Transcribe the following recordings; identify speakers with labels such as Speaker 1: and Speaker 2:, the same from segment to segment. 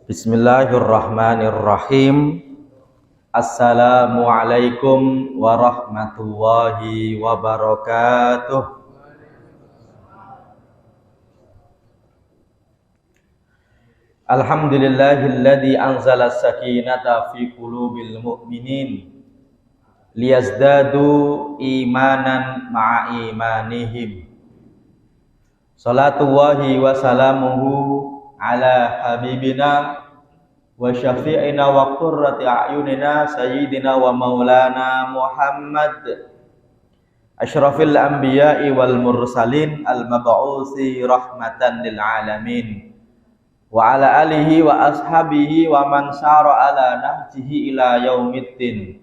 Speaker 1: Bismillahirrahmanirrahim. Assalamualaikum warahmatullahi wabarakatuh. Alhamdulillahilladzi anzala as-sakinata fi qulubil mu'minin liyazdadu imanan ma'a imanihim. Salatullahi wa salamuhu ala habibina wa syafi'ina wa qurrati a'yunina sayyidina wa maulana Muhammad asyrafil anbiya'i wal mursalin al mab'usi rahmatan lil alamin wa ala alihi wa ashabihi wa man sara ala nahjihi ila yaumiddin.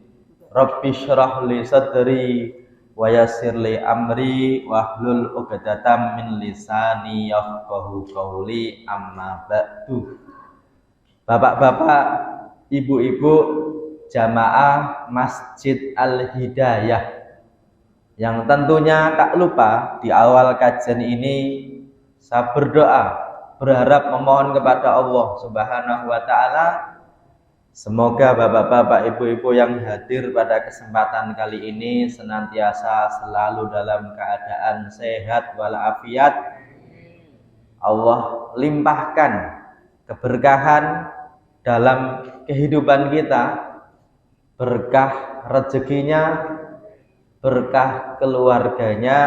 Speaker 1: Rabbi syrah li sadri wa yassir li amri wahlul 'uqdatam min lisani yafqahu qawli, amma ba'du. Bapak-bapak, ibu-ibu jamaah Masjid Al-Hidayah yang tentunya tak lupa di awal kajian ini saya berharap memohon kepada Allah Subhanahu wa taala, semoga bapak-bapak, ibu-ibu yang hadir pada kesempatan kali ini senantiasa selalu dalam keadaan sehat walafiat. Allah limpahkan keberkahan dalam kehidupan kita, berkah rezekinya, berkah keluarganya,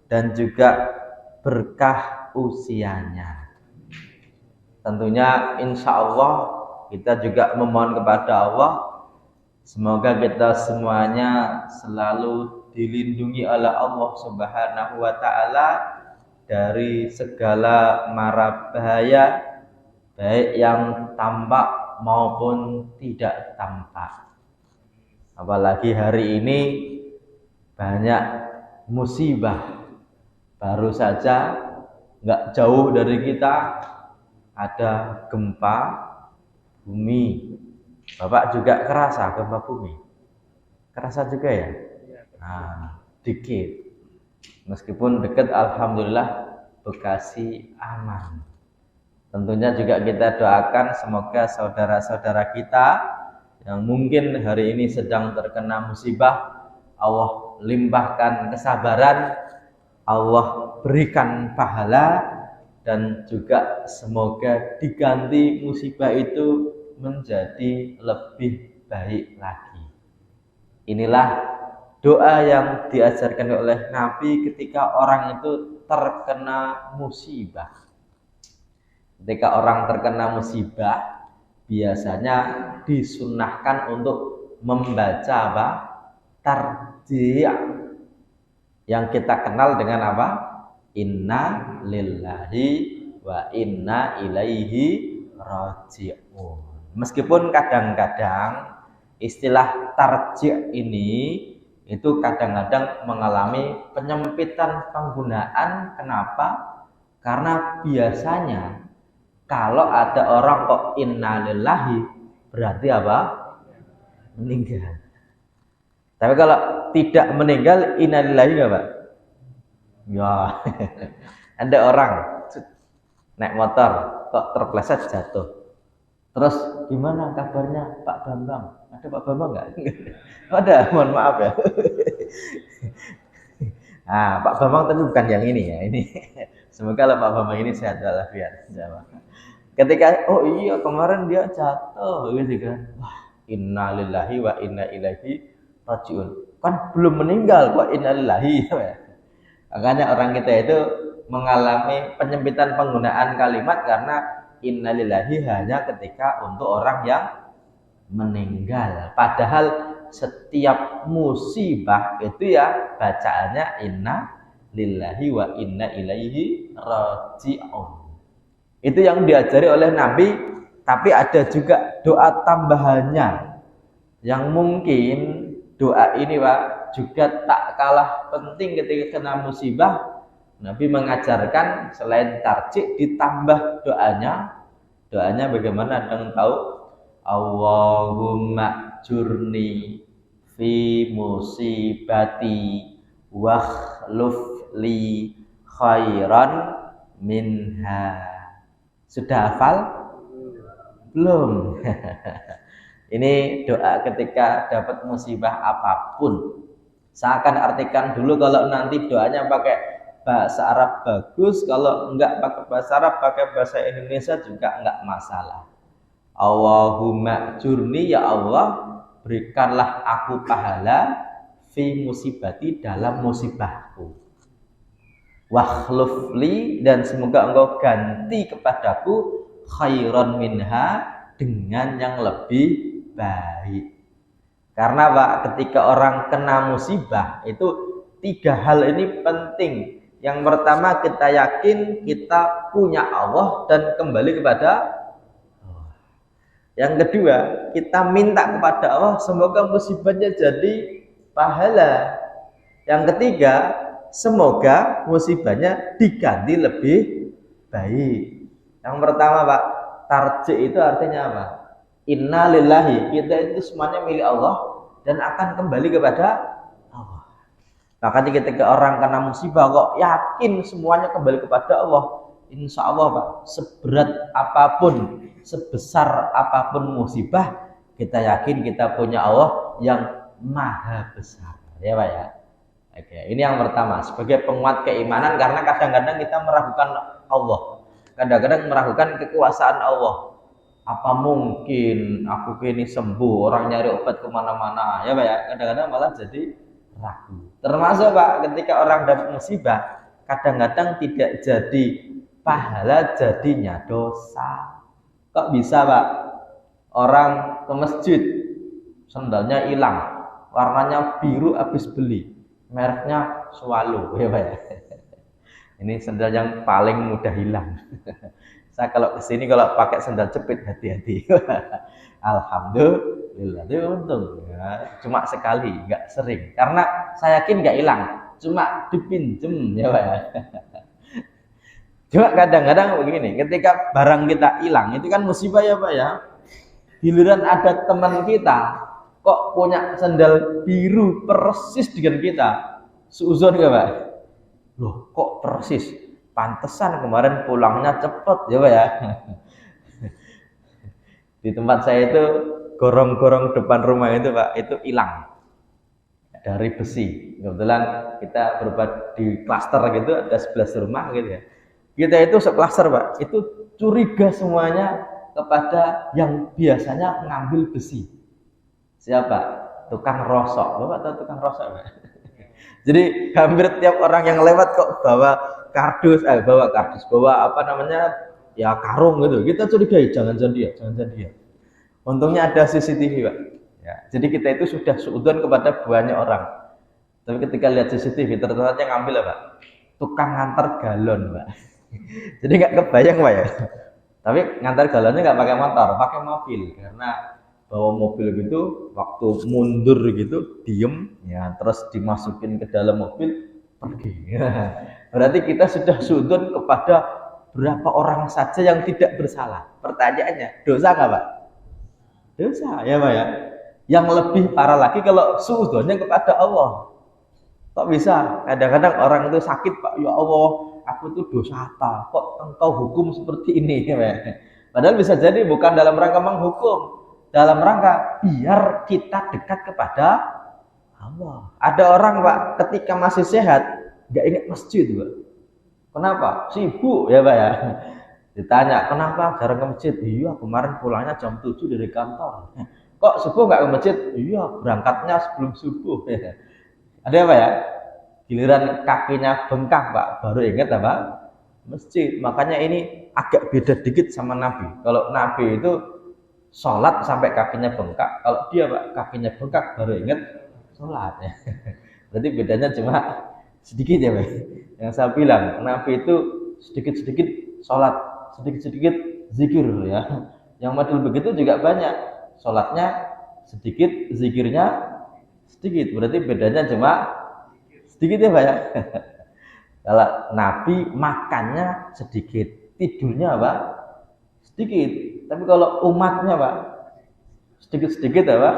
Speaker 1: dan juga berkah usianya. Tentunya insya Allah kita juga memohon kepada Allah, semoga kita semuanya selalu dilindungi oleh Allah Subhanahu wa taala dari segala mara bahaya, baik yang tampak maupun tidak tampak. Apalagi hari ini banyak musibah. Baru saja nggak jauh dari kita ada gempa bumi. Bapak juga kerasa gempa bumi? Kerasa juga ya? Nah, dikit. Meskipun dekat, alhamdulillah Bekasi aman. Tentunya juga kita doakan semoga saudara-saudara kita yang mungkin hari ini sedang terkena musibah, Allah limpahkan kesabaran, Allah berikan pahala, dan juga semoga diganti musibah itu menjadi lebih baik lagi. Inilah doa yang diajarkan oleh Nabi ketika orang itu terkena musibah. Ketika orang terkena musibah, biasanya disunnahkan untuk membaca apa? Tarji', yang kita kenal dengan apa? Inna lillahi wa inna ilaihi raji'un. Meskipun kadang-kadang istilah tarji' ini itu kadang-kadang mengalami penyempitan penggunaan. Kenapa? Karena biasanya kalau ada orang kok innalillahi, berarti apa? Meninggal. Tapi kalau tidak meninggal, innalillahi enggak, Pak? Ya. Ada orang naik motor kok terpleset jatuh. Terus gimana kabarnya Pak Bambang? Ada Pak Bambang enggak? Ada, mohon maaf ya. Nah, Pak Bambang tapi bukan yang ini ya, ini. Semoga Pak Bambang ini sehat walafiat. Ketika oh iya kemarin dia jatuh gitu kan. Wah, innalillahi wa inna ilaihi raji'un. Kan belum meninggal kok innalillahi. Makanya orang kita itu mengalami penyempitan penggunaan kalimat karena innalillahi hanya ketika untuk orang yang meninggal. Padahal setiap musibah itu ya bacaannya inna lillahi wa inna ilaihi raji'un. Itu yang diajari oleh Nabi. Tapi ada juga doa tambahannya yang mungkin doa ini Pak juga tak kalah penting ketika kena musibah. Nabi mengajarkan selain tarji' ditambah doanya. Doanya bagaimana? Anda tahu? Allahumma jurni fi musibati wakhluf li khairan minha. Sudah hafal? Belum. Ini doa ketika dapat musibah apapun. Saya akan artikan dulu, kalau nanti doanya pakai bahasa Arab bagus, kalau enggak pakai bahasa Arab, pakai bahasa Indonesia juga enggak masalah. Allahumma jurni, ya Allah, berikanlah aku pahala fi musibati, dalam musibahku. Wakhlufli, dan semoga engkau ganti kepadaku khairan minha, dengan yang lebih baik. Karena Pak, ketika orang kena musibah itu 3 hal ini penting. Yang pertama, kita yakin kita punya Allah dan kembali kepada Allah. Yang kedua, kita minta kepada Allah semoga musibahnya jadi pahala. Yang ketiga, semoga musibahnya diganti lebih baik. Yang pertama Pak, tarji itu artinya apa? Inna lillahi, kita itu semuanya milik Allah dan akan kembali kepada Allah. Makanya ketika orang kena musibah kok yakin semuanya kembali kepada Allah, insya Allah Pak, seberat apapun, sebesar apapun musibah, kita yakin kita punya Allah yang maha besar. Ya Pak ya. Oke, ini yang pertama sebagai penguat keimanan, karena kadang-kadang kita meragukan Allah, kadang-kadang meragukan kekuasaan Allah. Apa mungkin aku kini sembuh, orang nyari obat kemana-mana, ya Pak ya, kadang-kadang malah jadi ragu. Termasuk Pak, ketika orang dapat musibah, kadang-kadang tidak jadi pahala, jadinya dosa. Kok bisa Pak? Orang ke masjid, sandalnya hilang, warnanya biru, habis beli, mereknya Swallow, ya Pak ya. Ini sandal yang paling mudah hilang. Saya kalau kesini kalau pakai sandal jepit, hati-hati. Alhamdulillah, itu untung ya. Cuma sekali, nggak sering. Karena saya yakin nggak hilang, cuma dipinjem, ya Pak ya. Cuma kadang-kadang begini, ketika barang kita hilang, itu kan musibah ya Pak ya. Giliran ada teman kita kok punya sandal biru persis dengan kita, suuzon nggak Pak? Loh, kok persis? Pantesan kemarin pulangnya cepet, ya Pak ya. Di tempat saya itu gorong-gorong depan rumah itu Pak, itu hilang dari besi. Kebetulan kita berobat di klaster gitu, ada 11 rumah gitu ya. Kita itu seklaster Pak, itu curiga semuanya kepada yang biasanya ngambil besi. Siapa? Tukang rosok. Bapak tahu tukang rosok Pak? Jadi hampir tiap orang yang lewat kok bawa kardus, bawa apa namanya, ya karung gitu. Kita curigai, jangan-jangan dia. Untungnya ada CCTV Pak. Ya, jadi kita itu sudah suudzon kepada banyak orang. Tapi ketika lihat CCTV, ternyata yang ngambil apa? Tukang ngantar galon Pak. Jadi nggak kebayang Pak ya. Tapi ngantar galonnya nggak pakai motor, pakai mobil. Karena bawa mobil gitu, waktu mundur gitu, diem, ya terus dimasukin ke dalam mobil, pergi. Berarti kita sudah sudut kepada berapa orang saja yang tidak bersalah. Pertanyaannya, dosa nggak Pak? Dosa, ya Pak ya. Yang lebih parah lagi kalau sudutnya kepada Allah. Kok bisa? Kadang-kadang orang itu sakit Pak, ya Allah, aku itu dosa apa? Kok engkau hukum seperti ini? Ya Pak? Padahal bisa jadi bukan dalam rangka menghukum, dalam rangka biar kita dekat kepada Allah. Ada orang Pak, ketika masih sehat nggak ingat masjid Pak. Kenapa? Sibuk ya Pak ya. Ditanya, kenapa jarang ke masjid? Iya, kemarin pulangnya jam 7 dari kantor. Kok subuh nggak ke masjid? Iya, berangkatnya sebelum subuh. Ada apa ya? Giliran kakinya bengkak Pak, baru ingat apa? Masjid. Makanya ini agak beda dikit sama Nabi. Kalau Nabi itu sholat sampai kakinya bengkak, kalau dia Pak kakinya bengkak baru ingat sholat ya. Berarti bedanya cuma sedikit ya Pak. Yang saya bilang, Nabi itu sedikit-sedikit sholat, sedikit-sedikit zikir ya. Yang model begitu juga banyak, sholatnya sedikit, zikirnya sedikit. Berarti bedanya cuma sedikit ya Pak ya. Kalau Nabi makannya sedikit, tidurnya apa? Sedikit. Tapi kalau umatnya Pak, sedikit-sedikit apa?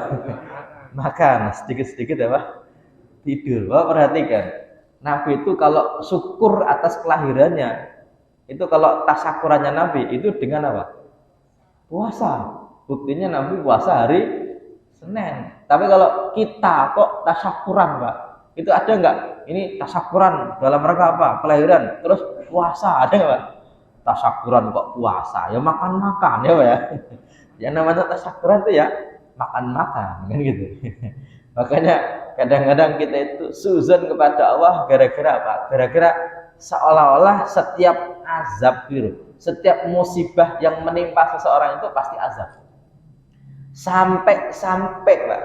Speaker 1: Makan, sedikit-sedikit apa? Tidur. Pak perhatikan, Nabi itu kalau syukur atas kelahirannya, itu kalau tasyakurannya Nabi itu dengan apa? puasa. Buktinya Nabi puasa hari Senin. Tapi kalau kita kok tasyakuran, Pak? Itu ada nggak? Ini tasyakuran dalam rangka apa? Kelahiran. Terus puasa ada nggak, Pak? Tasyakuran kok puasa? Ya makan-makan ya, Pak ya. Yang namanya tasyakuran itu ya makan-makan kan gitu. Makanya kadang-kadang kita itu suzon kepada Allah gara-gara apa? Gara-gara seolah-olah setiap azab gitu, setiap musibah yang menimpa seseorang itu pasti azab. Sampai Pak,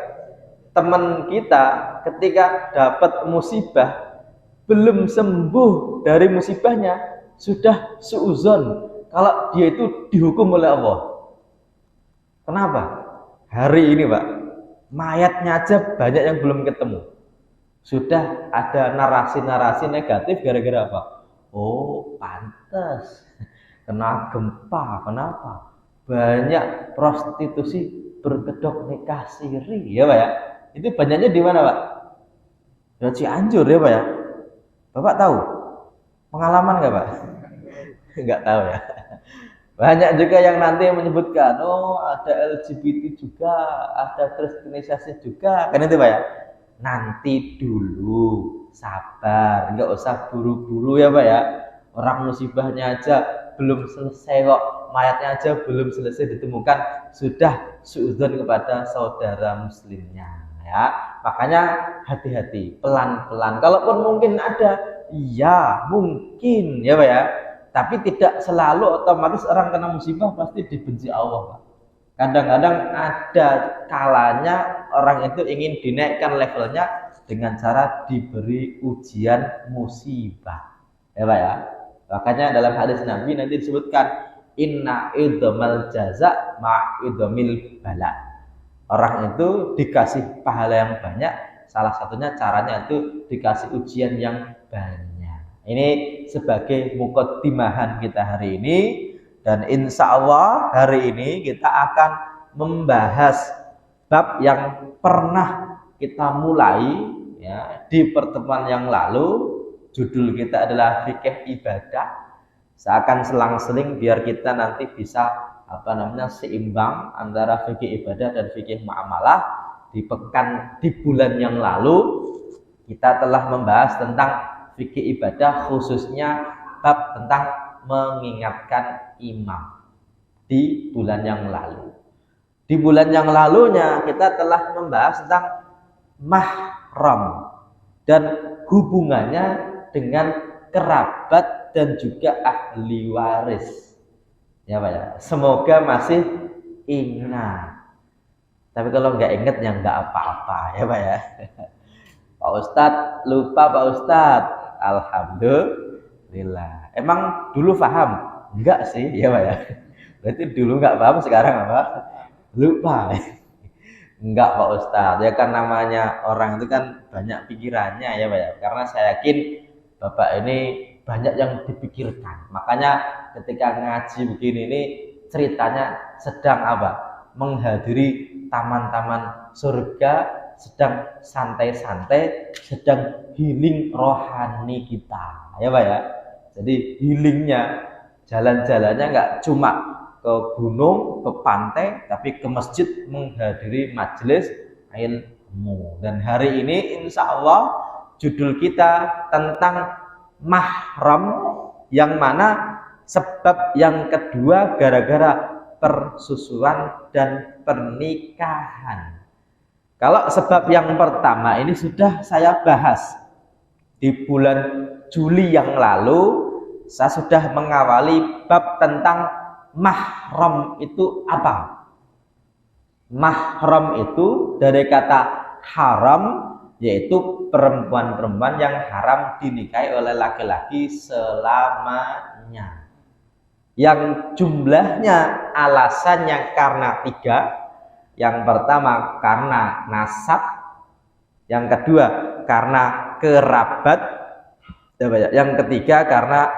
Speaker 1: teman kita ketika dapat musibah belum sembuh dari musibahnya sudah suuzon kalau dia itu dihukum oleh Allah. Kenapa? Hari ini Pak, mayatnya aja banyak yang belum ketemu. Sudah ada narasi-narasi negatif gara-gara apa? Oh, pantas kena gempa. Kenapa? Banyak prostitusi berkedok nikah siri ya Pak ya. Itu banyaknya di mana Pak? Ya Cianjur ya Pak ya. Bapak tahu? Pengalaman nggak Pak? Nggak tahu ya. Banyak juga yang nanti menyebutkan, oh ada LGBT juga, ada kristenisasi juga, kan itu Pak ya. Nanti dulu, sabar, nggak usah buru-buru ya Pak ya. Orang musibahnya aja belum selesai kok, mayatnya aja belum selesai ditemukan, sudah suudzon kepada saudara muslimnya ya. Makanya hati-hati, pelan-pelan. Kalaupun mungkin ada, iya mungkin ya Pak ya. Tapi tidak selalu otomatis orang kena musibah pasti dibenci Allah Pak. Kadang-kadang ada kalanya orang itu ingin dinaikkan levelnya dengan cara diberi ujian musibah ya Pak ya. Makanya dalam hadis Nabi nanti disebutkan inna idhamal jaza ma'idhamil bala. Orang itu dikasih pahala yang banyak, salah satunya caranya itu dikasih ujian yang banyak. Ini sebagai muqaddimahan kita hari ini, dan insya Allah hari ini kita akan membahas bab yang pernah kita mulai ya, di pertemuan yang lalu. Judul kita adalah fikih ibadah. Seakan selang-seling biar kita nanti bisa seimbang antara fikih ibadah dan fikih muamalah. Di bulan yang lalu kita telah membahas tentang fikih ibadah, khususnya bab tentang mengingatkan imam di bulan yang lalu. Di bulan yang lalunya kita telah membahas tentang mahram dan hubungannya dengan kerabat dan juga ahli waris. Ya Pak ya. Semoga masih ingat. Tapi kalau nggak ingat ya nggak apa-apa ya Pak ya. Pak Ustadz lupa Pak Ustadz. Alhamdulillah. Emang dulu paham? Enggak sih, ya Pak ya. Berarti dulu enggak paham, sekarang apa? Lupa. Enggak Pak Ustadz. Ya kan namanya orang itu kan banyak pikirannya ya Pak ya. Karena saya yakin Bapak ini banyak yang dipikirkan. Makanya ketika ngaji begini ini ceritanya sedang apa? Menghadiri taman-taman surga, sedang santai-santai, sedang healing rohani kita ya Pak ya. Jadi healingnya, jalan-jalannya nggak cuma ke gunung, ke pantai, tapi ke masjid menghadiri majelis ilmu. Dan hari ini insya Allah judul kita tentang mahram, yang mana sebab yang kedua gara-gara persusuan dan pernikahan. Kalau sebab yang pertama ini sudah saya bahas di bulan Juli yang lalu. Saya sudah mengawali bab tentang mahram itu apa. Mahram itu dari kata haram, yaitu perempuan-perempuan yang haram dinikahi oleh laki-laki selamanya. Yang jumlahnya alasannya karena 3. Yang pertama karena nasab, yang kedua karena kerabat, yang ketiga karena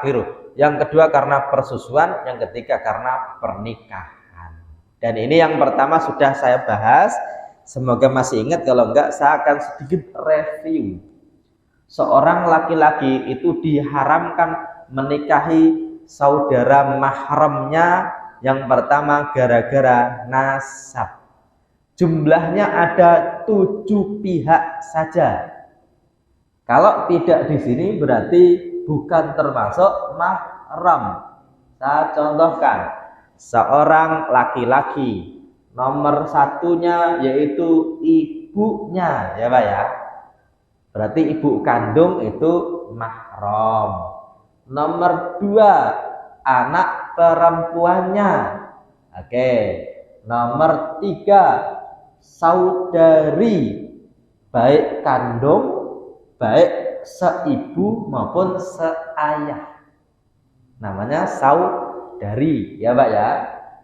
Speaker 1: yang kedua karena persusuan, yang ketiga karena pernikahan. Dan ini yang pertama sudah saya bahas. Semoga masih ingat, kalau enggak saya akan sedikit review. Seorang laki-laki itu diharamkan menikahi saudara mahramnya Yang pertama gara-gara nasab. Jumlahnya ada 7 pihak saja. Kalau tidak di sini berarti bukan termasuk mahram. Saya contohkan, seorang laki-laki, nomor satunya yaitu ibunya, ya Pak ya. Berarti ibu kandung itu mahram. Nomor 2, anak perempuannya. Oke. Nomor 3, saudari, baik kandung, baik seibu maupun seayah. Namanya saudari, ya Pak ya.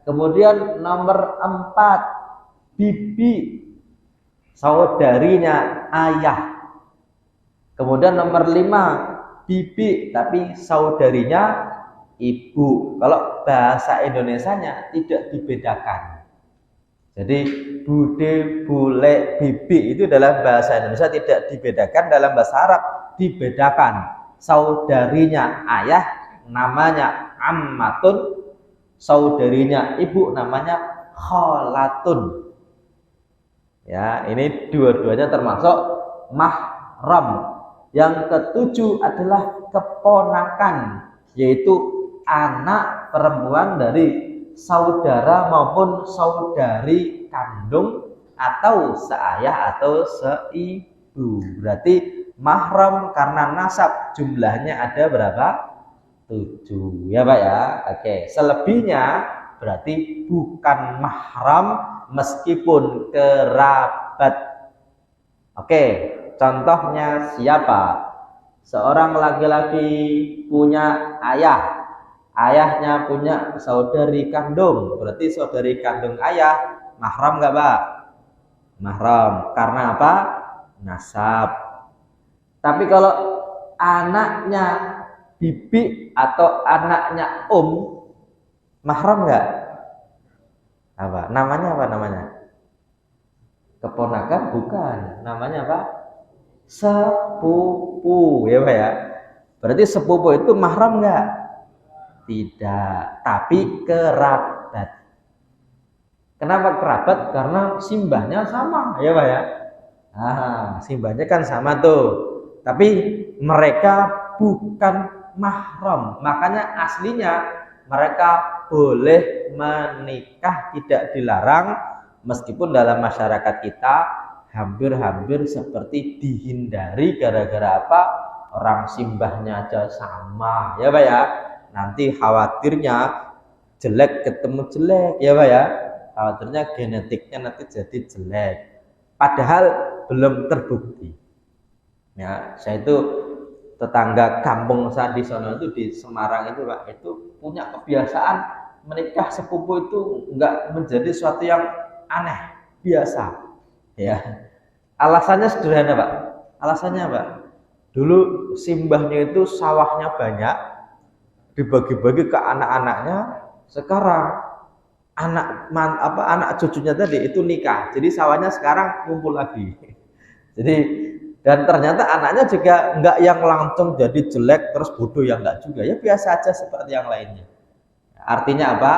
Speaker 1: Kemudian nomor 4, bibi, saudarinya ayah. Kemudian nomor 5, bibi tapi saudarinya ibu. Kalau bahasa Indonesianya tidak dibedakan. Jadi bude, bule, bibi itu dalam bahasa Indonesia tidak dibedakan, dalam bahasa Arab dibedakan. Saudarinya ayah namanya ammatun, saudarinya ibu namanya kholatun. Ya, ini dua-duanya termasuk mahram. Yang ketujuh adalah keponakan, yaitu anak perempuan dari saudara maupun saudari kandung atau seayah atau seibu. Berarti mahram karena nasab jumlahnya ada berapa? 7, ya Pak ya. Oke, selebihnya berarti bukan mahram meskipun kerabat. Oke, contohnya siapa? Seorang laki-laki punya ayah. Ayahnya punya saudari kandung, berarti saudari kandung ayah mahram nggak Pak? Mahram, karena apa? Nasab. Tapi kalau anaknya bibi atau anaknya mahram nggak? Apa? Namanya apa namanya? Keponakan bukan, namanya apa? Sepupu, ya Pak ya. Berarti sepupu itu mahram nggak? Tidak, tapi kerabat. Kenapa kerabat? Karena simbahnya sama, ya Pak ya. Simbahnya kan sama tuh. Tapi mereka bukan mahram. Makanya aslinya mereka boleh menikah, tidak dilarang. Meskipun dalam masyarakat kita hampir-hampir seperti dihindari gara-gara apa? Orang simbahnya aja sama, ya Pak ya. Nanti khawatirnya jelek ketemu jelek, ya Pak ya. Khawatirnya genetiknya nanti jadi jelek. Padahal belum terbukti. Ya, saya itu tetangga kampung saya di sana itu di Semarang itu Pak, itu punya kebiasaan menikah sepupu itu enggak menjadi suatu yang aneh, biasa. Ya. Alasannya sederhana Pak. Alasannya Pak, dulu simbahnya itu sawahnya banyak, dibagi-bagi ke anak-anaknya. Sekarang anak cucunya tadi itu nikah, jadi sawahnya sekarang ngumpul lagi. Jadi dan ternyata anaknya juga enggak yang langsung jadi jelek terus bodoh, yang enggak juga, ya biasa aja seperti yang lainnya. Artinya apa?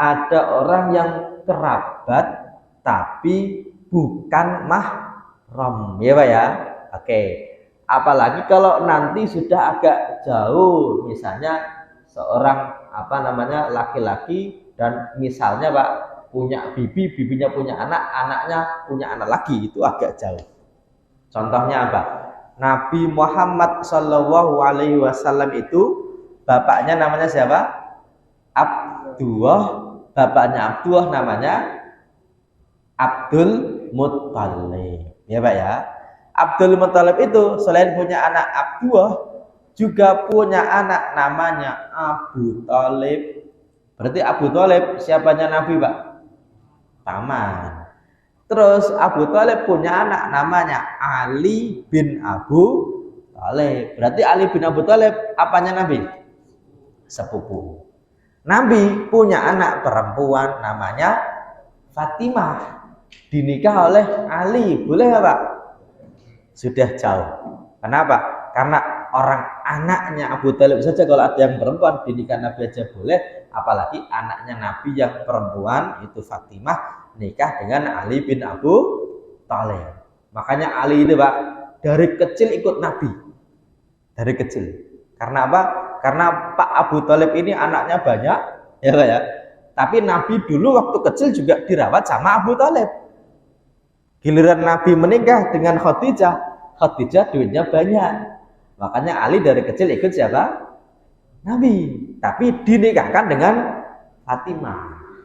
Speaker 1: Ada orang yang kerabat tapi bukan mahram, ya Pak ya. Oke. Apalagi kalau nanti sudah agak jauh, misalnya seorang laki-laki dan misalnya Pak punya bibi, bibinya punya anak, anaknya punya anak lagi, itu agak jauh. Contohnya apa? Nabi Muhammad Shallallahu Alaihi Wasallam itu bapaknya namanya siapa? Abdullah. Bapaknya Abdullah namanya Abdul Muttalib, ya Pak ya. Abdul Muttalib itu selain punya anak Abdullah, juga punya anak namanya Abu Thalib. Berarti Abu Thalib siapanya Nabi Pak? Paman. Terus Abu Thalib punya anak namanya Ali bin Abu Thalib. Berarti Ali bin Abu Thalib apanya Nabi? Sepupu. Nabi punya anak perempuan namanya Fatimah. Dinikah oleh Ali. Boleh nggak Pak? Sudah jauh. Kenapa? Karena orang anaknya Abu Thalib saja kalau ada yang perempuan dinikah Nabi aja boleh. Apalagi anaknya Nabi yang perempuan itu Fatimah nikah dengan Ali bin Abu Thalib. Makanya Ali itu Pak dari kecil ikut Nabi. Dari kecil. Karena apa? Karena Pak Abu Thalib ini anaknya banyak, ya Pak ya. Tapi Nabi dulu waktu kecil juga dirawat sama Abu Thalib. Giliran Nabi menikah dengan Khadijah, Khadijah duitnya banyak. Makanya Ali dari kecil ikut siapa? Nabi. Tapi dinikahkan dengan Fatimah.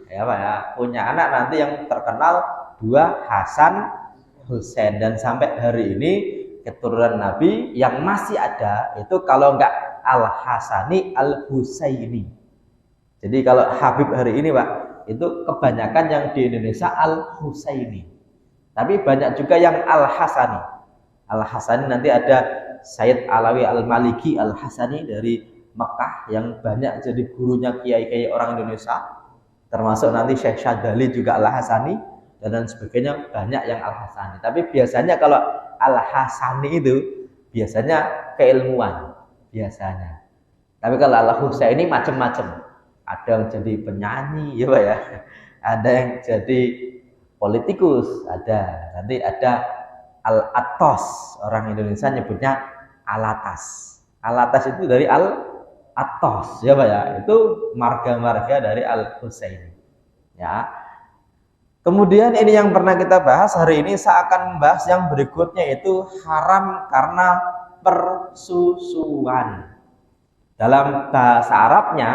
Speaker 1: Ya Pak ya, punya anak nanti yang terkenal dua, Hasan, Husain. Dan sampai hari ini keturunan Nabi yang masih ada itu kalau enggak Al-Hasani Al-Husaini. Jadi kalau Habib hari ini Pak, itu kebanyakan yang di Indonesia Al-Husaini. Tapi banyak juga yang Al-Hasani. Al-Hasani nanti ada Sayyid Alawi Al-Maliki Al-Hasani dari Mekah yang banyak jadi gurunya kiai-kiai orang Indonesia. Termasuk nanti Syekh Syadali juga Al-Hasani dan sebagainya, banyak yang Al-Hasani. Tapi biasanya kalau Al-Hasani itu biasanya keilmuan biasanya. Tapi kalau Al-Husaini macam-macam. Ada yang jadi penyanyi ya Pak ya. Ada yang jadi politikus, ada. Nanti ada Al-Attas, orang Indonesia nyebutnya Alatas. Alatas itu dari Al-Attas ya Pak ya. Itu marga-marga dari Al-Husaini. Ya. Kemudian ini yang pernah kita bahas, hari ini saya akan membahas yang berikutnya, itu haram karena persusuan. Dalam bahasa Arabnya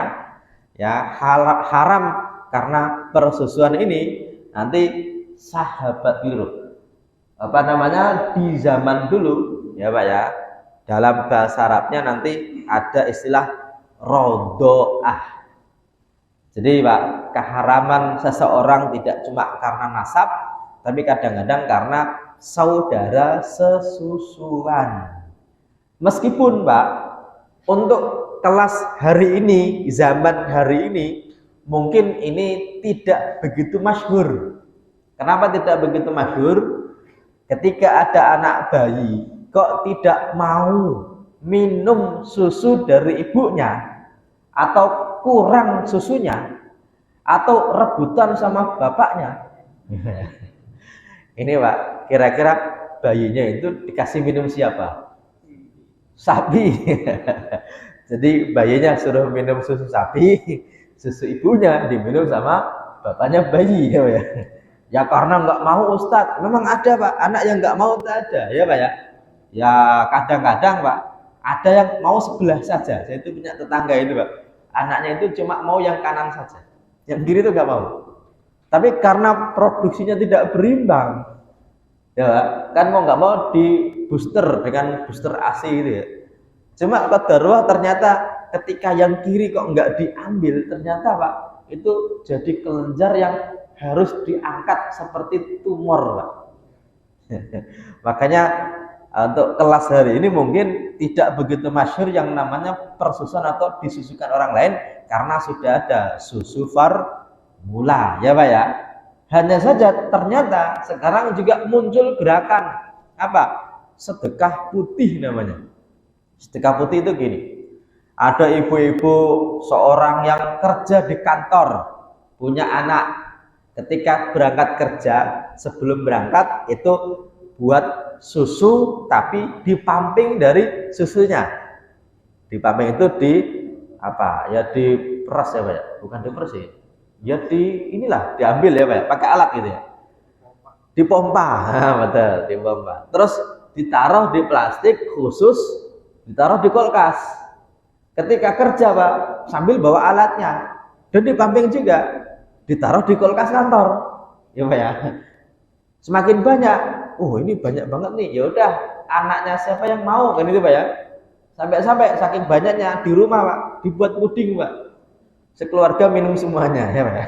Speaker 1: ya haram karena persusuan ini nanti sahabat biru. Apa namanya? Di zaman dulu ya Pak ya. Dalam bahasa Arabnya nanti ada istilah rodoah. Jadi Pak, keharaman seseorang tidak cuma karena nasab, tapi kadang-kadang karena saudara sesusuan. Meskipun Pak, untuk kelas hari ini, zaman hari ini, mungkin ini tidak begitu masyhur. Kenapa tidak begitu masyhur? Ketika ada anak bayi, kok tidak mau minum susu dari ibunya, atau kurang susunya, atau rebutan sama bapaknya. Ini Pak, kira-kira bayinya itu dikasih minum siapa? Sapi. Jadi bayinya suruh minum susu sapi, susu ibunya diminum sama bapaknya bayi ya Pak ya. Ya karena nggak mau Ustadz. Memang ada Pak, anak yang nggak mau tak ada ya Pak ya. Ya kadang-kadang Pak, ada yang mau sebelah saja. Saya itu punya tetangga itu Pak. Anaknya itu cuma mau yang kanan saja, yang kiri itu nggak mau. Tapi karena produksinya tidak berimbang, ya kan mau nggak mau di booster dengan booster AC itu ya. Cuma qadarullah ternyata ketika yang kiri kok nggak diambil, ternyata Pak itu jadi kelenjar yang harus diangkat seperti tumor Pak. Makanya untuk kelas hari ini mungkin tidak begitu masyhur yang namanya persusuan atau disusukan orang lain, karena sudah ada susu formula ya Pak ya. Hanya saja ternyata sekarang juga muncul gerakan apa? Sedekah putih namanya. Sedekah putih itu gini. Ada ibu-ibu seorang yang kerja di kantor, punya anak, ketika berangkat kerja, sebelum berangkat itu buat susu tapi dipamping dari susunya. Dipamping itu di apa? Ya diperas ya Pak ya. Bukan diperas ya. Ya inilah diambil ya Pak ya, pakai alat gitu ya. Dipompa. Betul, dipompa. Terus ditaruh di plastik khusus, ditaruh di kulkas. Ketika kerja Pak, sambil bawa alatnya dan dipamping juga, ditaruh di kulkas kantor. Ya Pak ya. Semakin banyak, oh ini banyak banget nih, ya udah anaknya siapa yang mau kan itu Pak ya. Sampai saking banyaknya di rumah Pak, dibuat puding Pak, sekeluarga minum semuanya ya Pak ya.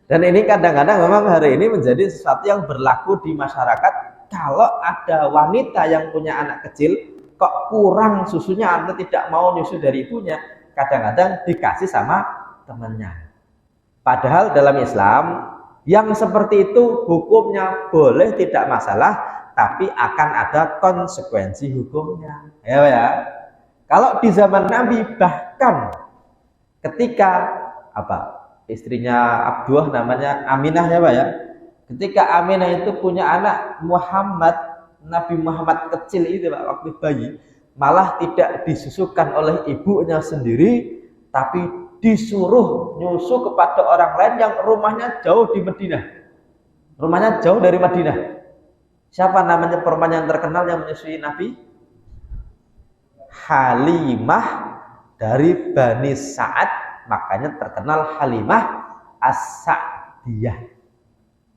Speaker 1: Dan ini kadang-kadang memang hari ini menjadi sesuatu yang berlaku di masyarakat. Kalau ada wanita yang punya anak kecil kok kurang susunya atau tidak mau nyusu dari ibunya, kadang-kadang dikasih sama temannya. Padahal dalam Islam yang seperti itu hukumnya boleh, tidak masalah, tapi akan ada konsekuensi hukumnya. Ya, ya. Kalau di zaman Nabi bahkan Ketika apa? Istrinya Abdullah namanya Aminah ya Pak ya. Ketika Aminah itu punya anak Muhammad, Nabi Muhammad kecil itu Pak, waktu bayi, malah tidak disusukan oleh ibunya sendiri, tapi disuruh nyusu kepada orang lain yang rumahnya jauh di Madinah. Rumahnya jauh dari Madinah. Siapa namanya perempuan yang terkenal yang menyusui Nabi? Halimah dari Bani Sa'ad, makanya terkenal Halimah As-Sa'diyah.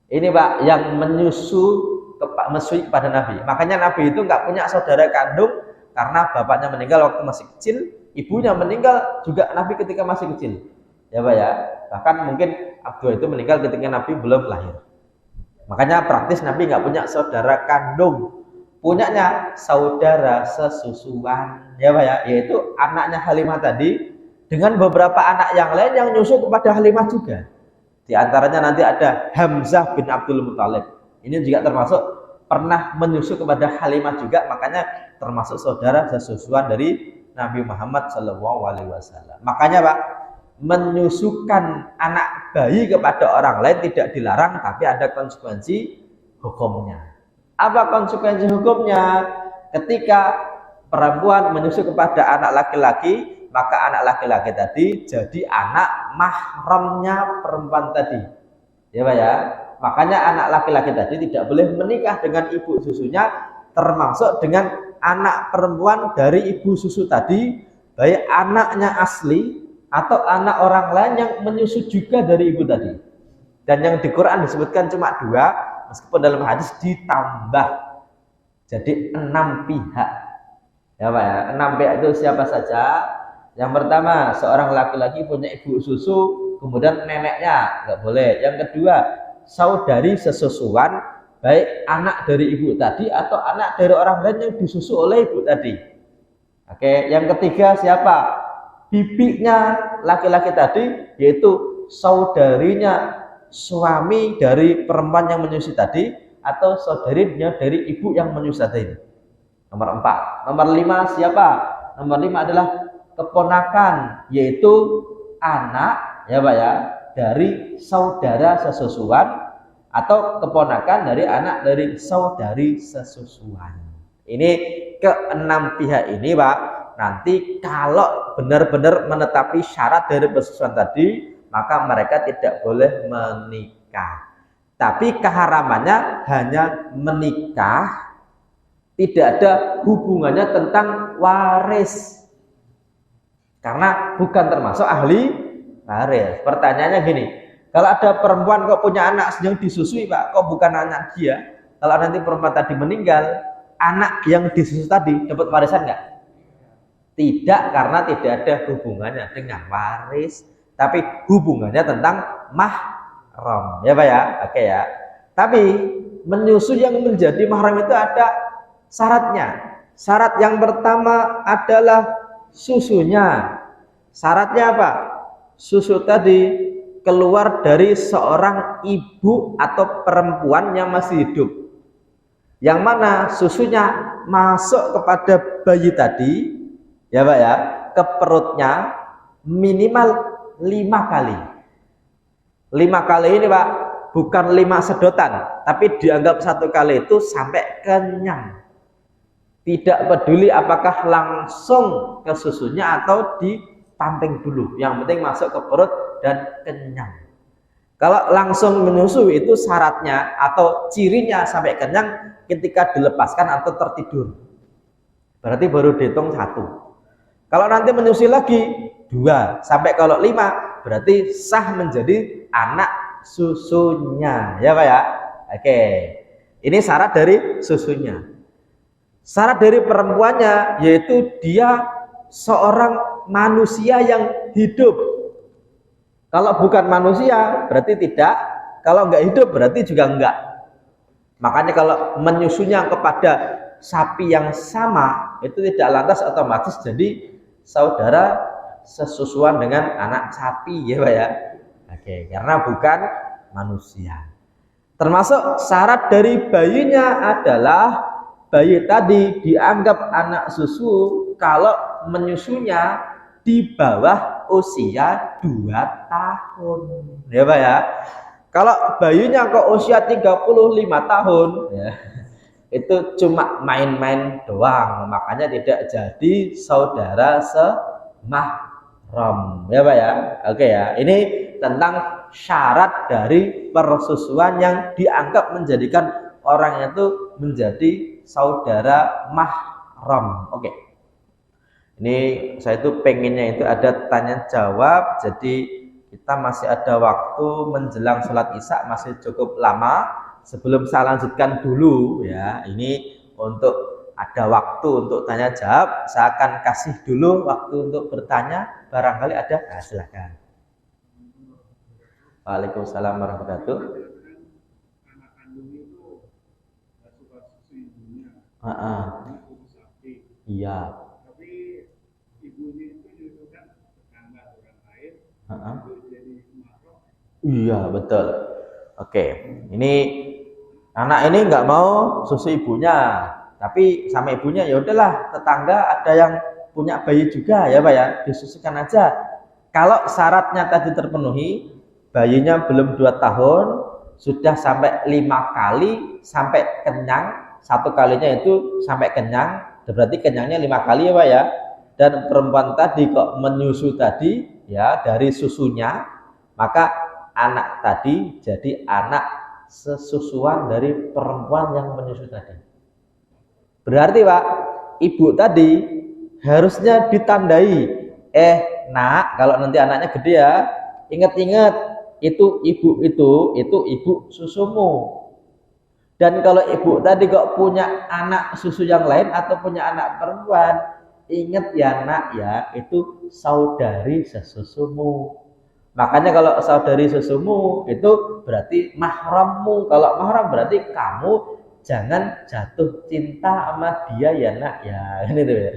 Speaker 1: Ini Pak yang menyusui kepada Nabi. Makanya Nabi itu nggak punya saudara kandung karena bapaknya meninggal waktu masih kecil, ibunya meninggal juga Nabi ketika masih kecil. Ya Pak ya. Bahkan mungkin Abdullah itu meninggal ketika Nabi belum lahir. Makanya praktis Nabi nggak punya saudara kandung. Punyanya saudara sesusuan. Ya Pak ya, yaitu anaknya Halimah tadi dengan beberapa anak yang lain yang nyusu kepada Halimah juga. Di antaranya nanti ada Hamzah bin Abdul Muthalib. Ini juga termasuk pernah menyusu kepada Halimah juga, makanya termasuk saudara sesusuan dari Nabi Muhammad SAW. Makanya Pak, menyusukan anak bayi kepada orang lain tidak dilarang, tapi ada konsekuensi hukumnya. Apa konsekuensi hukumnya? Ketika perempuan menyusu kepada anak laki-laki, maka anak laki-laki tadi jadi anak mahramnya perempuan tadi. Ya Pak ya. Makanya anak laki-laki tadi tidak boleh menikah dengan ibu susunya, termasuk dengan anak perempuan dari ibu susu tadi, baik anaknya asli atau anak orang lain yang menyusu juga dari ibu tadi. Dan yang di Quran disebutkan cuma 2, meskipun dalam hadis ditambah. Jadi 6 pihak. Ya Pak ya. 6 pihak itu siapa saja? Yang pertama, seorang laki-laki punya ibu susu, kemudian neneknya, nggak boleh. Yang kedua, saudari sesusuan, baik anak dari ibu tadi atau anak dari orang lain yang disusu oleh ibu tadi. Oke, yang ketiga siapa? Bibinya laki-laki tadi, yaitu saudarinya suami dari perempuan yang menyusui tadi, atau saudarinya dari ibu yang menyusui tadi. Nomor 4. Nomor 5 siapa? Nomor 5 adalah keponakan, yaitu anak ya Pak ya, dari saudara sesusuan atau keponakan dari anak dari saudari sesusuan. Ini ke-6 pihak ini Pak, nanti kalau benar-benar menetapi syarat dari persesusuan tadi, maka mereka tidak boleh menikah. Tapi keharamannya hanya menikah, tidak ada hubungannya tentang waris. Karena bukan termasuk ahli waris. Pertanyaannya gini, kalau ada perempuan kok punya anak yang disusui Pak, kok bukan anak dia? Kalau nanti perempuan tadi meninggal, anak yang disusui tadi dapat warisan nggak? Tidak, karena tidak ada hubungannya dengan waris, tapi hubungannya tentang mahram. Ya Pak ya, oke ya. Tapi menyusui yang menjadi mahram itu ada syaratnya. Syarat yang pertama adalah susunya. Syaratnya apa? Susu tadi keluar dari seorang ibu atau perempuan yang masih hidup, yang mana susunya masuk kepada bayi tadi, ya Pak ya, ke perutnya minimal 5 kali. 5 kali ini Pak, bukan 5 sedotan, tapi dianggap 1 kali itu sampai kenyang. Tidak peduli apakah langsung ke susunya atau dipamping dulu. Yang penting masuk ke perut dan kenyang. Kalau langsung menyusui itu syaratnya atau cirinya sampai kenyang ketika dilepaskan atau tertidur. Berarti baru dihitung 1. Kalau nanti menyusui lagi 2 sampai kalau 5 berarti sah menjadi anak susunya. Ya Pak ya. Oke. Ini syarat dari susunya. Syarat dari perempuannya yaitu dia seorang manusia yang hidup. Kalau bukan manusia berarti tidak, kalau enggak hidup berarti juga enggak. Makanya kalau menyusunya kepada sapi yang sama itu tidak lantas otomatis jadi saudara sesusuan dengan anak sapi ya Pak ya. Oke, karena bukan manusia. Termasuk syarat dari bayinya adalah bayi tadi dianggap anak susu kalau menyusunya di bawah usia 2 tahun. Ya Pak ya. Kalau bayinya kok usia 35 tahun, ya, itu cuma main-main doang, makanya tidak jadi saudara semahram. Ya Pak ya. Oke ya. Ini tentang syarat dari persusuan yang dianggap menjadikan orang itu menjadi saudara mahram. Oke. Ini saya itu pengennya itu ada tanya jawab, jadi kita masih ada waktu menjelang sholat isya, masih cukup lama. Sebelum saya lanjutkan dulu ya, ini untuk ada waktu untuk tanya jawab, saya akan kasih dulu waktu untuk bertanya, barangkali ada. Nah, silakan. Waalaikumsalam warahmatullahi wabarakatuh.
Speaker 2: Anak kandung itu nggak suka susu ibunya,
Speaker 1: Iya.
Speaker 2: tapi ibunya itu nyusukan tetangga orang lain, itu jadi mahram.
Speaker 1: Iya betul. Oke, ini anak ini nggak mau susu ibunya, tapi sama ibunya ya udahlah, tetangga ada yang punya bayi juga ya Pak ya, disusukan aja. Kalau syaratnya tadi terpenuhi, bayinya belum 2 tahun, sudah sampai 5 kali sampai kenyang, 1 kalinya itu sampai kenyang, berarti kenyangnya 5 kali ya Pak ya. Dan perempuan tadi kok menyusu tadi ya dari susunya, maka anak tadi jadi anak sesusuan dari perempuan yang menyusu tadi. Berarti Pak, ibu tadi harusnya ditandai, nak, kalau nanti anaknya gede ya, ingat-ingat itu ibu itu ibu susumu. Dan kalau ibu tadi kok punya anak susu yang lain atau punya anak perempuan, ingat ya nak ya, itu saudari sesusumu. Makanya kalau saudari susumu itu berarti mahrammu. Kalau mahram berarti kamu jangan jatuh cinta sama dia ya nak ya. Gitu ya.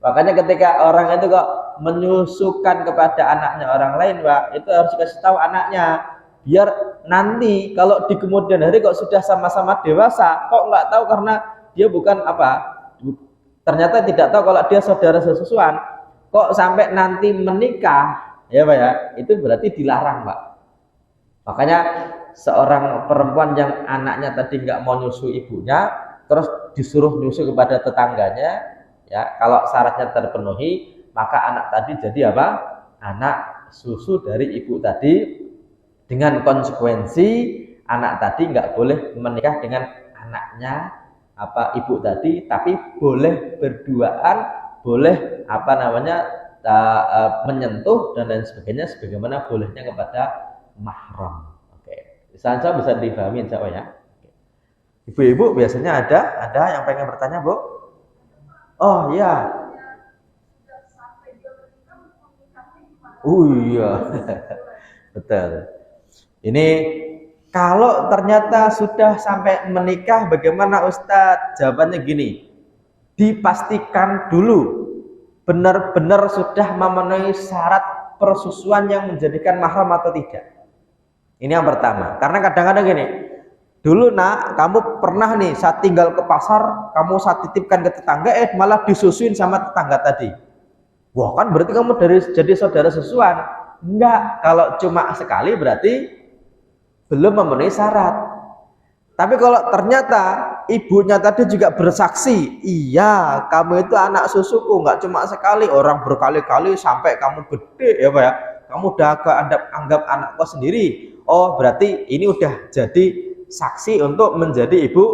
Speaker 1: Makanya ketika orang itu kok menyusukan kepada anaknya orang lain, Pak, itu harus dikasih tahu anaknya. Biar nanti kalau di kemudian hari kok sudah sama-sama dewasa, kok nggak tahu karena dia bukan apa, ternyata tidak tahu kalau dia saudara sesusuan, kok sampai nanti menikah, ya Pak ya, itu berarti dilarang Pak. Makanya seorang perempuan yang anaknya tadi nggak mau nyusu ibunya, terus disuruh nyusu kepada tetangganya, ya kalau syaratnya terpenuhi, maka anak tadi jadi apa? Anak susu dari ibu tadi, dengan konsekuensi anak tadi nggak boleh menikah dengan anaknya ibu tadi, tapi boleh berduaan, boleh menyentuh dan lain sebagainya, sebagaimana bolehnya kepada mahram. Oke, bisa difahami insya Allah ya. Ibu-ibu biasanya ada yang pengen bertanya Bu? Oh iya. Iya, betul. Ini kalau ternyata sudah sampai menikah, bagaimana Ustadz? Jawabannya gini, dipastikan dulu benar-benar sudah memenuhi syarat persusuan yang menjadikan mahram atau tidak. Ini yang pertama. Karena kadang-kadang gini, dulu nak, kamu pernah nih saat tinggal ke pasar, kamu saat titipkan ke tetangga, malah disusuin sama tetangga tadi. Wah kan berarti kamu jadi saudara susuan. Enggak, kalau cuma sekali berarti belum memenuhi syarat. Tapi kalau ternyata ibunya tadi juga bersaksi, iya kamu itu anak susuku, nggak cuma sekali, orang berkali-kali sampai kamu gede ya Pak ya, kamu udah anggap anakku sendiri. Oh berarti ini udah jadi saksi untuk menjadi ibu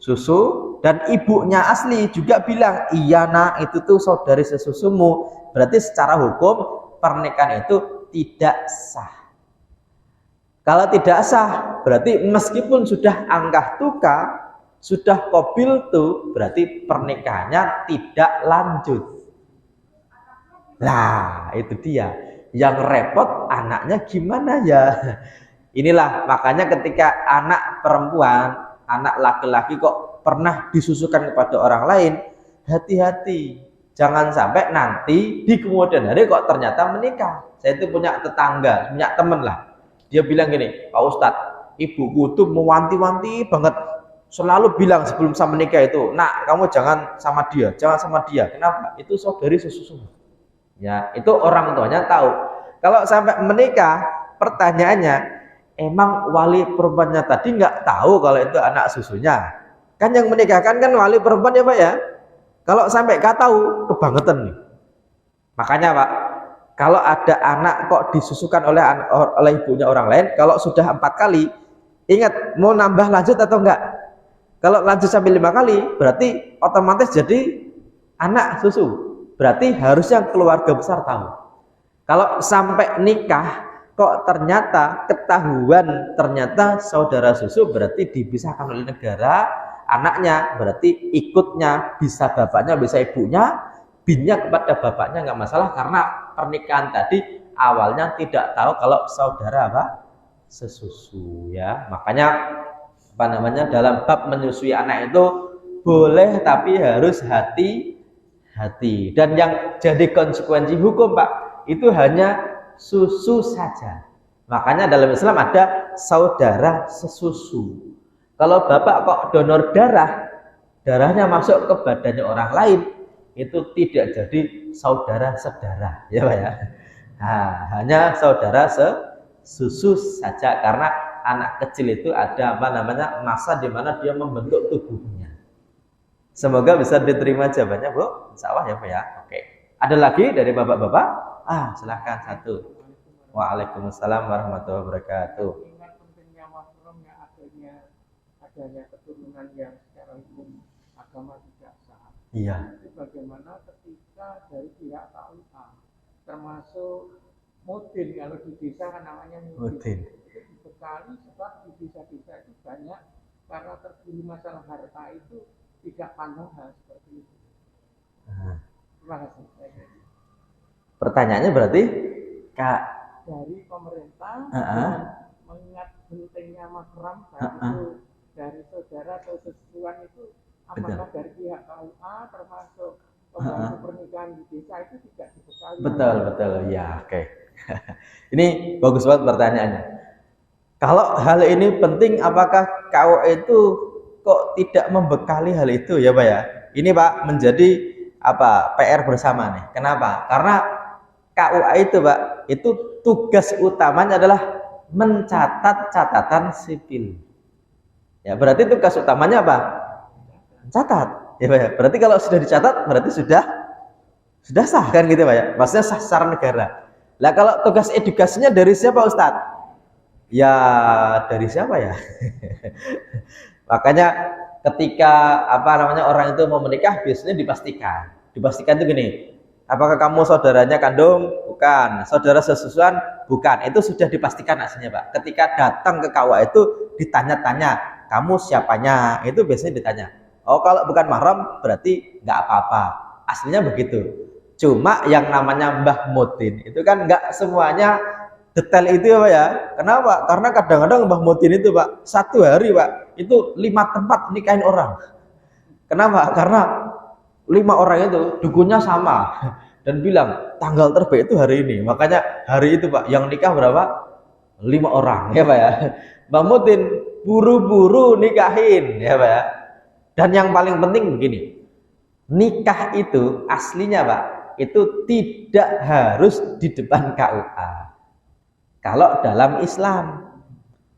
Speaker 1: susu, dan ibunya asli juga bilang, iya nak itu tuh saudari sesusumu. Berarti secara hukum pernikahan itu tidak sah. Kalau tidak sah, berarti meskipun sudah angkah tuka, sudah qabil tuh, berarti pernikahannya tidak lanjut. Lah, itu dia. Yang repot anaknya gimana ya? Inilah makanya ketika anak perempuan, anak laki-laki kok pernah disusukan kepada orang lain, hati-hati. Jangan sampai nanti di kemudian hari kok ternyata menikah. Saya itu punya tetangga, punya teman lah. Dia bilang gini, Pak Ustadz, ibuku tuh mewanti-wanti banget, selalu bilang sebelum saya menikah itu, nak kamu jangan sama dia, jangan sama dia. Kenapa? Itu saudari sesusu. Ya, itu orang tuanya tahu. Kalau sampai menikah, pertanyaannya, emang wali perempuannya tadi nggak tahu kalau itu anak susunya? Kan yang menikahkan kan wali perempuan ya Pak ya. Kalau sampai nggak tahu, kebangetan nih. Makanya Pak, kalau ada anak kok disusukan oleh ibunya orang lain, kalau sudah 4 kali, ingat mau nambah lanjut atau enggak? Kalau lanjut sampai 5 kali, berarti otomatis jadi anak susu. Berarti harusnya keluarga besar tahu. Kalau sampai nikah, kok ternyata ketahuan ternyata saudara susu, berarti dipisahkan oleh negara, anaknya berarti ikutnya bisa bapaknya, bisa ibunya, binnya kepada bapaknya nggak masalah, karena pernikahan tadi awalnya tidak tahu kalau saudara apa sesusu ya. Makanya apa namanya, dalam bab menyusui anak itu boleh tapi harus hati-hati, dan yang jadi konsekuensi hukum Pak itu hanya susu saja. Makanya dalam Islam ada saudara sesusu. Kalau bapak kok donor darah, darahnya masuk ke badannya orang lain, itu tidak jadi saudara sedarah ya Pak ya. Nah, hanya saudara sesusu saja, karena anak kecil itu ada apa namanya masa di mana dia membentuk tubuhnya. Semoga bisa diterima jawabannya Bu. Insya Allah ya Pak ya. Oke. Ada lagi dari bapak-bapak? Silakan satu. Waalaikumsalam warahmatullahi wabarakatuh.
Speaker 2: Ingat pentingnya mahram yang adanya keturunan yang secara hukum agama tidak sah.
Speaker 1: Iya.
Speaker 2: Itu bagaimana ketika dari pihak KUA, termasuk mudin, kalau di desa kan namanya mudin. Itu dibekali, sebab di desa-desa itu banyak karena terburu masalah harta itu tidak pandang hal seperti itu. Terima kasih.
Speaker 1: Pertanyaannya berarti Kak,
Speaker 2: dari pemerintah mengingat pentingnya mahram, dari saudara atau sesusuan itu, apakah dari pihak KUA termasuk pembantu pernikahan di desa itu tidak dibekali?
Speaker 1: Betul ya, oke. Ini bagus banget pertanyaannya. Kalau hal ini penting, apakah KUA itu kok tidak membekali hal itu ya Pak ya? Ini Pak menjadi apa PR bersama nih. Kenapa? Karena KUA itu Pak, itu tugas utamanya adalah mencatat catatan sipil. Ya, berarti tugas utamanya apa? Mencatat. Ya Pak ya. Berarti kalau sudah dicatat berarti sudah sah kan gitu Pak ya. Maksudnya sah secara negara. Lah kalau tugas edukasinya dari siapa Ustadz? Ya dari siapa ya? Makanya ketika apa namanya orang itu mau menikah, biasanya dipastikan itu gini, apakah kamu saudaranya kandung? Bukan. Saudara sesusuan? Bukan. Itu sudah dipastikan aslinya Pak. Ketika datang ke KUA itu ditanya-tanya, kamu siapanya? Itu biasanya ditanya. Oh kalau bukan mahram berarti nggak apa-apa. Aslinya begitu. Cuma yang namanya Mbah Mutin itu kan nggak semuanya detail itu ya Pak ya. Kenapa? Karena kadang-kadang Mbah Mutin itu Pak, satu hari Pak, itu 5 tempat nikahin orang. Kenapa? Karena 5 orang itu dukunnya sama dan bilang tanggal terbaik itu hari ini. Makanya hari itu Pak yang nikah berapa? 5 orang ya Pak ya. Mbah Mutin buru-buru nikahin ya Pak ya. Dan yang paling penting begini, nikah itu aslinya Pak, itu tidak harus di depan KUA kalau dalam Islam.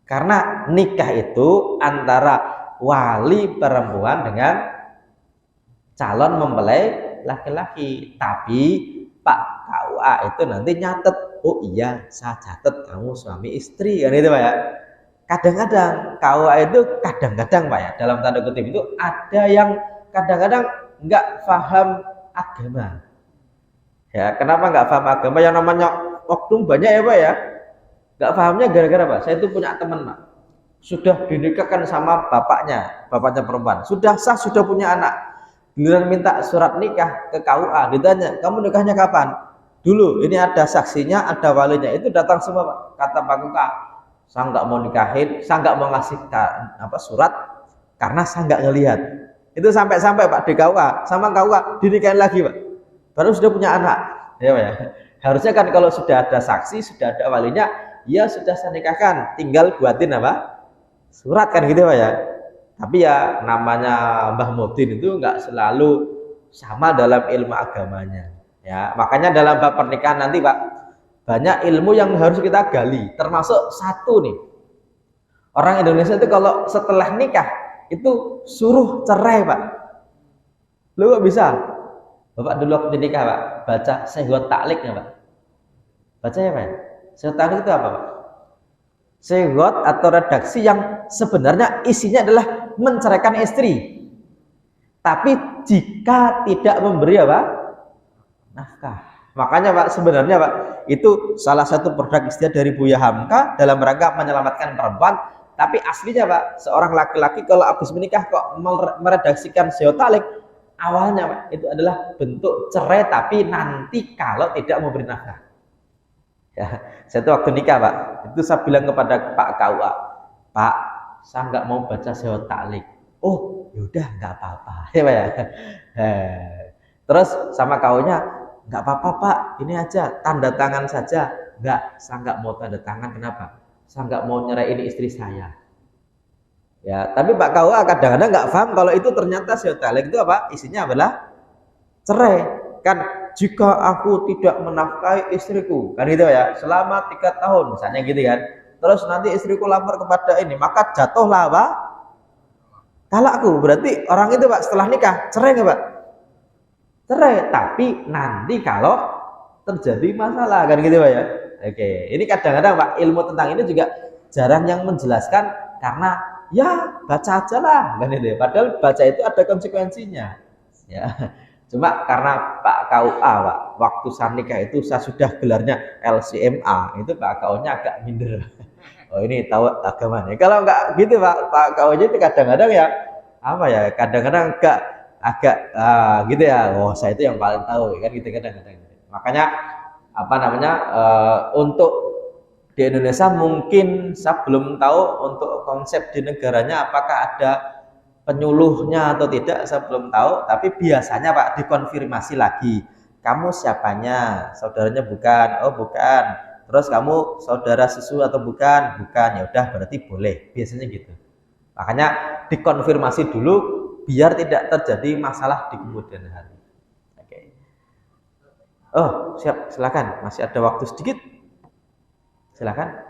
Speaker 1: Karena nikah itu antara wali perempuan dengan calon mempelai laki-laki. Tapi Pak KUA itu nanti nyatet, oh iya saya catat kamu suami istri kan itu Pak ya. Kadang-kadang KUA itu kadang-kadang Pak ya, dalam tanda kutip itu ada yang kadang-kadang nggak paham agama. Ya, kenapa nggak paham agama? Yang namanya oknum banyak ya Pak ya. Nggak pahamnya gara-gara Pak, saya itu punya teman Pak, sudah dinikahkan sama bapaknya perempuan, sudah sah, sudah punya anak, giliran minta surat nikah ke KUA, ditanya, kamu nikahnya kapan? Dulu, ini ada saksinya, ada walinya, itu datang semua Pak. Kata Pak KUA, saya nggak mau nikahin, saya nggak mau ngasih surat, karena saya nggak ngelihat. Itu sampai-sampai Pak di KUA, sama KUA dinikahin lagi Pak, baru sudah punya anak ya Pak ya. Harusnya kan kalau sudah ada saksi, sudah ada walinya, ya sudah saya nikahkan, tinggal buatin apa? Surat kan gitu Pak ya. Tapi ya namanya Mbah Mutin itu nggak selalu sama dalam ilmu agamanya. Ya, makanya dalam bab pernikahan nanti Pak, banyak ilmu yang harus kita gali. Termasuk satu nih, orang Indonesia itu kalau setelah nikah itu suruh cerai Pak. Lu kok bisa? Bapak dulu waktu nikah Pak, baca Sehgot Takliknya Pak. Baca ya Pak? Sehgot Taklik itu apa Pak? Sehgot atau redaksi yang sebenarnya isinya adalah menceraikan istri. Tapi jika tidak memberi apa? Nafkah. Makanya Pak, sebenarnya Pak, itu salah satu produk istiadat dari Buya Hamka dalam rangka menyelamatkan perempuan. Tapi aslinya Pak, seorang laki-laki kalau habis menikah kok meredaksikan Sehgot Taklik, awalnya Pak, itu adalah bentuk cerai tapi nanti kalau tidak memberi nafkah. Ya, saya tuh waktu nikah Pak, itu saya bilang kepada Pak KUA, Pak, saya nggak mau baca Sehgot Taklik. Oh, yaudah nggak apa-apa, ya Pak ya. Terus sama KUA-nya, nggak apa-apa Pak, ini aja tanda tangan saja. Nggak, saya nggak mau tanda tangan. Kenapa? Saya nggak mau nyeraiin istri saya. Ya, tapi Pak KUA kadang-kadang nggak paham kalau itu ternyata Sehgot Taklik itu apa? Isinya adalah cerai. Kan jika aku tidak menafkahi istriku, kan gitu ya, selama 3 tahun misalnya gitu kan, terus nanti istriku lapor kepada ini, maka jatuhlah apa? Talakku. Berarti orang itu Pak setelah nikah cerai nggak Pak? Cerai, tapi nanti kalau terjadi masalah, kan gitu Pak ya. Oke, ini kadang-kadang Pak ilmu tentang ini juga jarang yang menjelaskan karena ya baca aja lah, kan itu. Padahal baca itu ada konsekuensinya. Ya. Cuma karena Pak KUA Pak, waktu saya nikah itu saya sudah gelarnya LCMA, itu Pak KUA-nya agak minder. Oh ini tahu agamanya. Kalau enggak gitu Pak KUA itu kadang-kadang ya apa ya, kadang-kadang agak gitu ya. Oh saya itu yang paling tahu kan gitu kadang-kadang. Makanya apa namanya untuk di Indonesia mungkin saya belum tahu untuk konsep di negaranya apakah ada penyuluhnya atau tidak, saya belum tahu. Tapi biasanya Pak dikonfirmasi lagi, kamu siapanya, saudaranya bukan, oh bukan, terus kamu saudara susu atau bukan, bukan, ya udah berarti boleh, biasanya gitu. Makanya dikonfirmasi dulu biar tidak terjadi masalah di kemudian hari. Oke. Oh siap, silakan, masih ada waktu sedikit, silakan.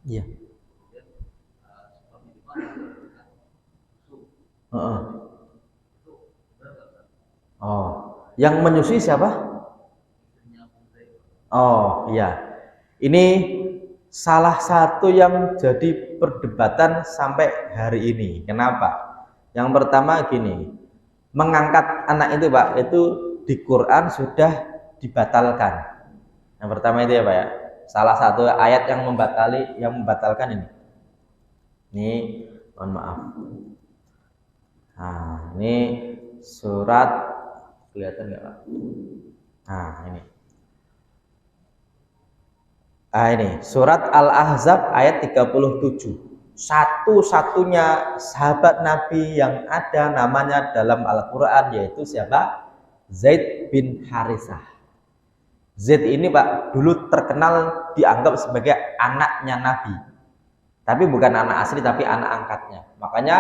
Speaker 1: Iya. Oh, yang menyusui siapa? Oh, iya. Ini salah satu yang jadi perdebatan sampai hari ini. Kenapa? Yang pertama gini, mengangkat anak itu Pak, itu di Quran sudah dibatalkan. Yang pertama itu ya Pak ya. Salah satu ayat yang membatalkan ini. Ini mohon maaf. Nah, ini surat kelihatan nggak Pak? Nah, ini. Ini surat Al-Ahzab ayat 37. Satu-satunya sahabat Nabi yang ada namanya dalam Al-Qur'an yaitu siapa? Zaid bin Harithah. Zaid ini Pak dulu terkenal dianggap sebagai anaknya Nabi. Tapi bukan anak asli tapi anak angkatnya. Makanya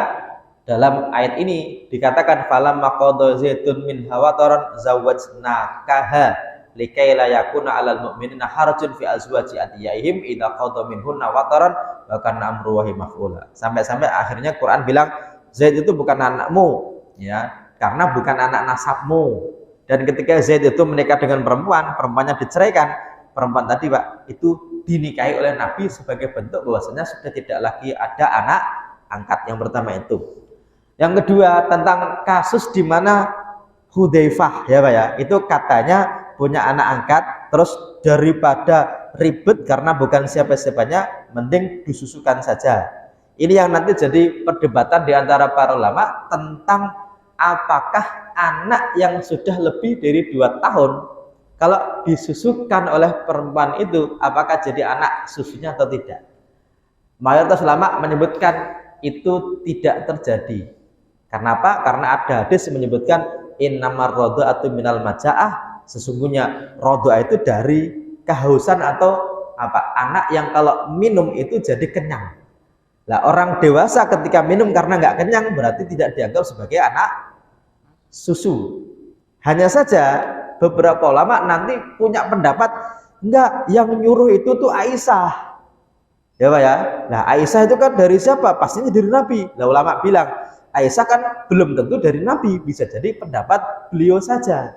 Speaker 1: dalam ayat ini dikatakan falam maqadha Zaidun min hawataran zawwajnakaha likai la yakuna 'alal mu'minina harajun fi azwaji adiyaihim idza qadha minhunna wataran wa kana amru wahi maf'ula. Sampai-sampai akhirnya Quran bilang Zaid itu bukan anakmu ya, karena bukan anak nasabmu. Dan ketika Zaid itu menikah dengan perempuannya diceraikan, perempuan tadi Pak itu dinikahi oleh Nabi sebagai bentuk bahwasanya sudah tidak lagi ada anak angkat. Yang pertama itu. Yang kedua tentang kasus di mana Hudzaifah ya Pak ya, itu katanya punya anak angkat, terus daripada ribet karena bukan siapa-siapanya, mending disusukan saja. Ini yang nanti jadi perdebatan di antara para ulama tentang apakah anak yang sudah lebih dari 2 tahun kalau disusukan oleh perempuan itu apakah jadi anak susunya atau tidak. Mayoritas ulama menyebutkan itu tidak terjadi. Kenapa? Karena ada hadis yang menyebutkan innamar radha'atu minal maja'ah, sesungguhnya radha'ah itu dari kehausan atau apa? Anak yang kalau minum itu jadi kenyang. Lah orang dewasa ketika minum karena nggak kenyang berarti tidak dianggap sebagai anak susu. Hanya saja beberapa ulama nanti punya pendapat enggak, yang nyuruh itu tuh Aisyah. Ya Pak ya. Nah Aisyah itu kan dari siapa? Pastinya dari Nabi. Lah ulama bilang Aisyah kan belum tentu dari Nabi, bisa jadi pendapat beliau saja.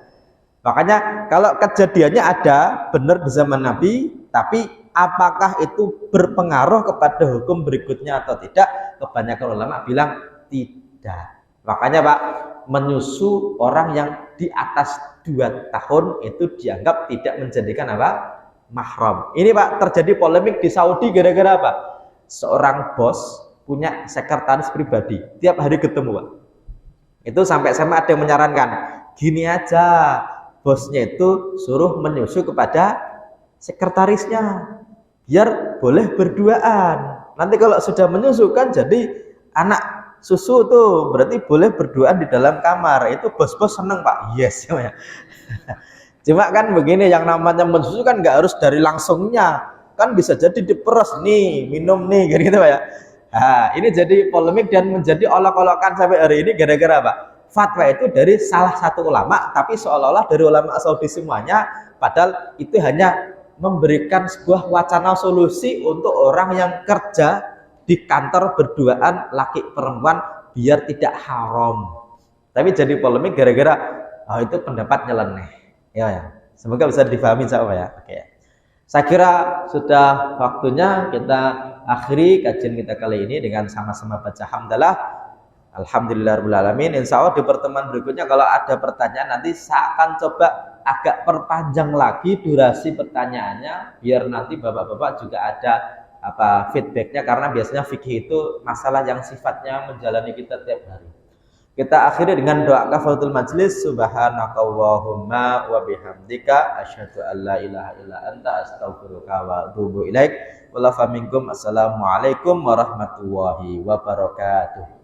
Speaker 1: Makanya kalau kejadiannya ada benar di zaman Nabi, tapi apakah itu berpengaruh kepada hukum berikutnya atau tidak? Kebanyakan ulama bilang tidak. Makanya Pak, menyusu orang yang di atas 2 tahun itu dianggap tidak menjadikan apa? Mahram. Ini Pak terjadi polemik di Saudi gara-gara apa? Seorang bos punya sekretaris pribadi, tiap hari ketemu Pak. Itu sampai sama ada yang menyarankan, gini aja, bosnya itu suruh menyusu kepada sekretarisnya, biar boleh berduaan. Nanti kalau sudah menyusu kan jadi anak susu tuh, berarti boleh berduaan di dalam kamar. Itu bos-bos seneng Pak, yes ya. Cuma kan begini, yang namanya mensusu kan nggak harus dari langsungnya, kan bisa jadi diperes nih, minum nih, gitu Pak ya. Nah, ini jadi polemik dan menjadi olok-olokan sampai hari ini gara-gara apa? Fatwa itu dari salah satu ulama, tapi seolah-olah dari ulama Saudi semuanya, padahal itu hanya memberikan sebuah wacana solusi untuk orang yang kerja di kantor berduaan laki perempuan biar tidak haram. Tapi jadi polemik gara-gara itu pendapat nyeleneh. Ya. Semoga bisa difahami insyaallah ya. Oke. Saya kira sudah waktunya kita akhiri kajian kita kali ini dengan sama-sama baca hamdalah. Alhamdulillahirabbil alamin. Insyaallah di pertemuan berikutnya kalau ada pertanyaan nanti saya akan coba agak perpanjang lagi durasi pertanyaannya biar nanti Bapak-bapak juga ada feedbacknya, karena biasanya fikih itu masalah yang sifatnya menjalani kita tiap hari. Kita akhiri dengan doa kafaratul majlis. Subhanakallahumma wa bihamdika asyhadu an la ilaha illa anta astaghfiruka wa atubu ilaik. Wala faminkum. Assalamualaikum warahmatullahi wabarakatuh.